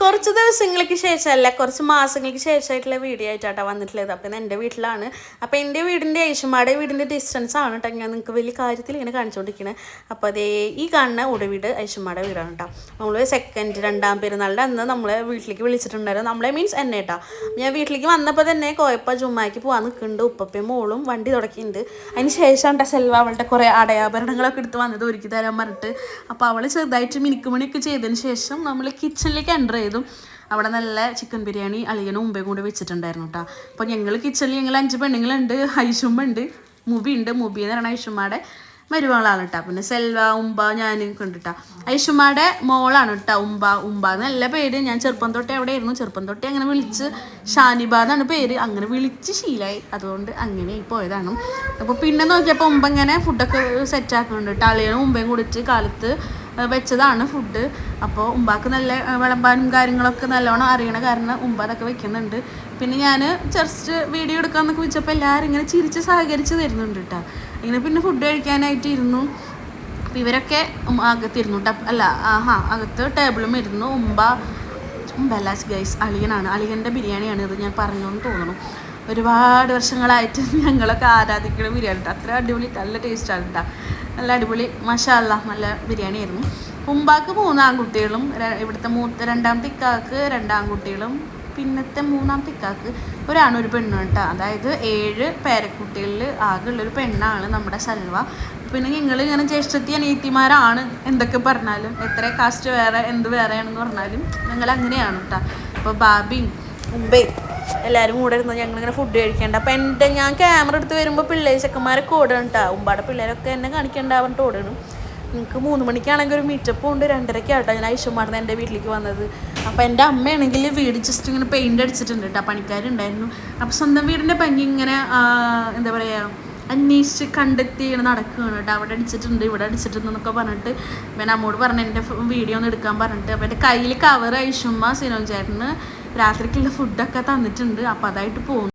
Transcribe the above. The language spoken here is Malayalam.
കുറച്ച് ദിവസങ്ങൾക്ക് ശേഷമല്ല, കുറച്ച് മാസങ്ങൾക്ക് ശേഷമായിട്ടുള്ള വീഡിയോ ആയിട്ടാണ് വന്നിട്ടുള്ളത്. അപ്പം എൻ്റെ വീട്ടിലാണ്. അപ്പം എൻ്റെ വീടിൻ്റെ ഐഷുമാടെ വീടിൻ്റെ ഡിസ്റ്റൻസ് ആണ് കേട്ടോ ഞാൻ നിങ്ങൾക്ക് വലിയ കാര്യത്തിൽ ഇങ്ങനെ കാണിച്ചുകൊണ്ടിരിക്കുന്നത്. അപ്പോൾ അതേ ഈ കാണുന്ന വീട് ഐഷുമാടെ വീടാണ് കേട്ടോ. നമ്മൾ രണ്ടാം പെരുന്നാളിൻ്റെ അന്ന് നമ്മളെ വീട്ടിലേക്ക് വിളിച്ചിട്ടുണ്ടായിരുന്നു. നമ്മളെ മീൻസ് എന്നെ കേട്ടോ. ഞാൻ വീട്ടിലേക്ക് വന്നപ്പോൾ തന്നെ കോയപ്പ ജുമ്മായ്ക്ക് പോകാൻ നിൽക്കുന്നുണ്ട്. ഉപ്പപ്പയും മോളും വണ്ടി തുടക്കിയിട്ടുണ്ട്. അതിന് ശേഷം കേട്ടോ സെൽവ അവളുടെ കുറേ അടയാഭരണങ്ങളൊക്കെ എടുത്ത് വന്നത് ഒരുക്കി തരാൻ പറഞ്ഞിട്ട്. അപ്പോൾ അവൾ ചെറുതായിട്ട് മിനുക്കുമണിയൊക്കെ ചെയ്തതിന് ശേഷം നമ്മൾ കിച്ചണിലേക്ക് എൻ്റർ ചെയ്തു. അവിടെ നല്ല ചിക്കൻ ബിരിയാണി അളിയനും മുമ്പേ കൂടെ വെച്ചിട്ടുണ്ടായിരുന്നു കേട്ടോ. അപ്പോൾ ഞങ്ങൾ കിച്ചണിൽ ഞങ്ങൾ 5 പെണ്ണുങ്ങളുണ്ട്. ഐഷുമ്മ ഉണ്ട്, മുബി ഉണ്ട്. മുബി എന്ന് പറയുന്ന ഐഷുമ്മയുടെ മരുമകളാണ് കേട്ടോ. പിന്നെ സെൽവ, ഉമ്പ, ഞാനും ഉണ്ട് കേട്ടോ. ഐഷുമ്മയുടെ മോളാണ് കേട്ടോ ഉമ്പ നല്ല പേര്. ഞാൻ ചെറുപ്പം തൊട്ടേ അവിടെ ആയിരുന്നു. ചെറുപ്പം തൊട്ടേ അങ്ങനെ വിളിച്ച് ഷാനിബ എന്നാണ് പേര്. അങ്ങനെ വിളിച്ച് ശീലമായി, അതുകൊണ്ട് അങ്ങനെ പോയതാണ്. അപ്പോൾ പിന്നെ നോക്കിയപ്പോൾ ഉമ്പ ഇങ്ങനെ ഫുഡൊക്കെ സെറ്റ് ആക്കുന്നുണ്ട് കേട്ടോ. അളിയനും മുമ്പേയും കൂടിച്ച് കാലത്ത് വെച്ചതാണ് ഫുഡ്. അപ്പോൾ ഉമ്പാക്ക് നല്ല വിളമ്പാനും കാര്യങ്ങളൊക്കെ നല്ലോണം അറിയണ കാരണം ഉമ്പ അതൊക്കെ വെക്കുന്നുണ്ട്. പിന്നെ ഞാൻ ജസ്റ്റ് വീഡിയോ എടുക്കാമെന്നൊക്കെ വെച്ചപ്പോൾ എല്ലാവരും ഇങ്ങനെ ചിരിച്ച് സഹകരിച്ച് തരുന്നുണ്ട് കേട്ടോ. ഇങ്ങനെ പിന്നെ ഫുഡ് കഴിക്കാനായിട്ട് ഇരുന്നു. അപ്പം ഇവരൊക്കെ അകത്തിരുന്നു കേട്ടോ. അല്ല അകത്ത് ടേബിളും ഇരുന്നു. ഉമ്പല്ല ഗൈസ്, അളിയനാണ്. അളിയൻ്റെ ബിരിയാണിയാണ് ഇത്. ഞാൻ പറഞ്ഞോന്ന് തോന്നുന്നു. ഒരുപാട് വർഷങ്ങളായിട്ട് ഞങ്ങളൊക്കെ ആരാധിക്കുന്ന ബിരിയാണി കേട്ടോ. അത്ര അടിപൊളി, നല്ല ടേസ്റ്റാണ് കേട്ടോ. നല്ല അടിപൊളി, മാഷാ അല്ലാ, നല്ല ബിരിയാണി ആയിരുന്നു. ഉമ്പാക്ക് 3 ആൺകുട്ടികളും, ഇവിടുത്തെ രണ്ടാമത്തെ ഇക്കാക്ക് 2 ആൺകുട്ടികളും, പിന്നത്തെ 3ാമത്തെ ഇക്കാക്ക് ഒരാണും ഒരു പെണ്ണും കേട്ടോ. അതായത് 7 പേരക്കുട്ടികളിൽ ആകെ ഉള്ളൊരു പെണ്ണാണ് നമ്മുടെ സൽവ. പിന്നെ ഞങ്ങൾ ഇങ്ങനെ ജ്യേഷ്ഠത്തി അനിയത്തിമാരാണ്. എന്തൊക്കെ പറഞ്ഞാലും, എത്ര കാസ്റ്റ് വേറെ എന്ത് വേറെയാണെന്ന് പറഞ്ഞാലും ഞങ്ങൾ അങ്ങനെയാണ് കേട്ടോ. അപ്പോൾ ബാബിയും ഉമ്പയും എല്ലാവരും കൂടെ ഇരുന്നു ഞങ്ങളിങ്ങനെ ഫുഡ് കഴിക്കേണ്ട. അപ്പം ഞാൻ ക്യാമറ എടുത്ത് വരുമ്പോൾ ചെക്കന്മാരൊക്കെ ഓടണം കേട്ടോ. ഉമ്പാടെ പിള്ളേരൊക്കെ എന്നെ കാണിക്കേണ്ടാവുന്നിട്ട് ഓടണം. നിങ്ങൾക്ക് 3 മണിക്കാണെങ്കിൽ ഒരു മീറ്റപ്പ് ഉണ്ട്. 2:30 ഞാൻ ഐഷുമാർന്ന് എൻ്റെ വീട്ടിലേക്ക് വന്നത്. അപ്പോൾ എൻ്റെ അമ്മയാണെങ്കിൽ വീട് ജസ്റ്റ് ഇങ്ങനെ പെയിൻ്റ് അടിച്ചിട്ടുണ്ട് കേട്ടോ. പണിക്കാരുണ്ടായിരുന്നു. അപ്പോൾ സ്വന്തം വീടിൻ്റെ ഭംഗി ഇങ്ങനെ എന്താ പറയുക അന്വേഷിച്ച് കണ്ടെത്തി നടക്കുകയാണ് കേട്ടോ. അവിടെ അടിച്ചിട്ടുണ്ട്, ഇവിടെ അടിച്ചിട്ടുണ്ട് എന്നൊക്കെ പറഞ്ഞിട്ട് പിന്നെ അമ്മോട് പറഞ്ഞു എൻ്റെ വീഡിയോ ഒന്ന് എടുക്കാൻ പറഞ്ഞിട്ട്. അപ്പോൾ എൻ്റെ കയ്യിൽ കവർ ഐഷുമ്മ സിനോൻ ചേട്ടന് രാത്രിക്കുള്ള ഫുഡൊക്കെ തന്നിട്ടുണ്ട്. അപ്പോൾ അതായിട്ട് പോകുന്നു.